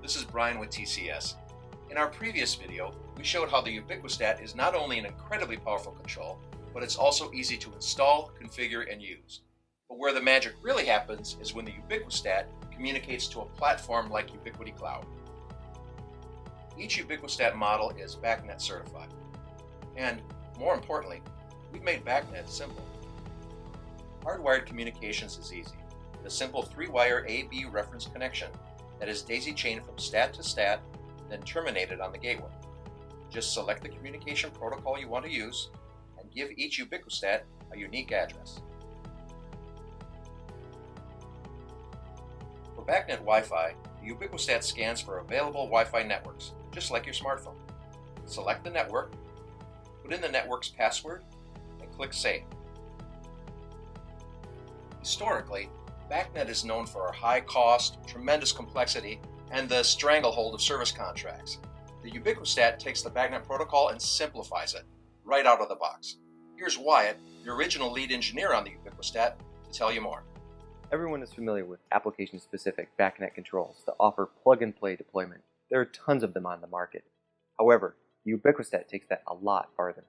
this is Brian with TCS. In our previous video, we showed how the UbiquiSTAT is not only an incredibly powerful control, but it's also easy to install, configure, and use. But where the magic really happens is when the UbiquiSTAT communicates to a platform like Ubiquiti Cloud. Each UbiquiSTAT model is BACnet certified. And more importantly, we've made BACnet simple. Hardwired communications is easy. The simple 3-wire AB reference connection that is daisy-chained from stat to stat, then terminated on the gateway. Just select the communication protocol you want to use and give each UbiquiSTAT a unique address. For BACnet Wi-Fi, the UbiquiSTAT scans for available Wi-Fi networks, just like your smartphone. Select the network, put in the network's password, and click Save. Historically, BACnet is known for our high cost, tremendous complexity, and the stranglehold of service contracts. The UbiquiSTAT takes the BACnet protocol and simplifies it, right out of the box. Here's Wyatt, the original lead engineer on the UbiquiSTAT, to tell you more. Everyone is familiar with application-specific BACnet controls that offer plug-and-play deployment. There are tons of them on the market. However, the UbiquiSTAT takes that a lot farther.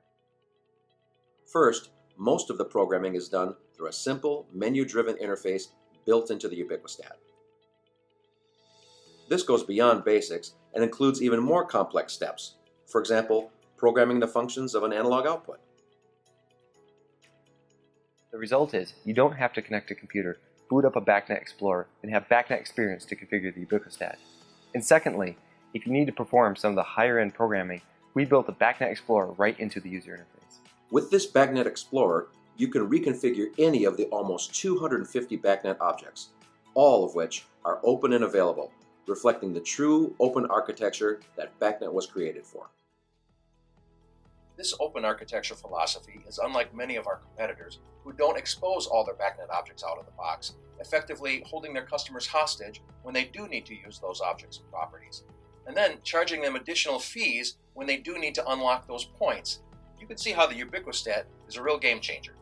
First, most of the programming is done through a simple, menu-driven interface built into the UbiquiSTAT. This goes beyond basics and includes even more complex steps. For example, programming the functions of an analog output. The result is you don't have to connect a computer, boot up a BACnet Explorer, and have BACnet experience to configure the UbiquiSTAT. And secondly, if you need to perform some of the higher-end programming, we built the BACnet Explorer right into the user interface. With this BACnet Explorer, you can reconfigure any of the almost 250 BACnet objects, all of which are open and available, reflecting the true open architecture that BACnet was created for. This open architecture philosophy is unlike many of our competitors who don't expose all their BACnet objects out of the box, effectively holding their customers hostage when they do need to use those objects and properties, and then charging them additional fees when they do need to unlock those points. You can see how the UbiquiSTAT is a real game changer.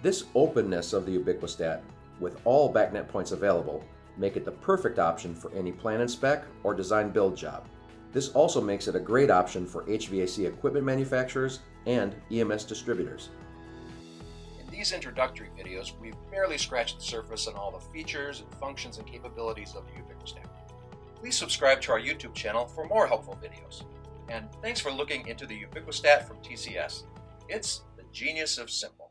This openness of the UbiquiSTAT, with all BACnet points available, make it the perfect option for any plan and spec or design build job. This also makes it a great option for HVAC equipment manufacturers and EMS distributors. In these introductory videos, we've barely scratched the surface on all the features and functions and capabilities of the UbiquiSTAT. Please subscribe to our YouTube channel for more helpful videos. And thanks for looking into the UbiquiSTAT from TCS. It's the genius of simple.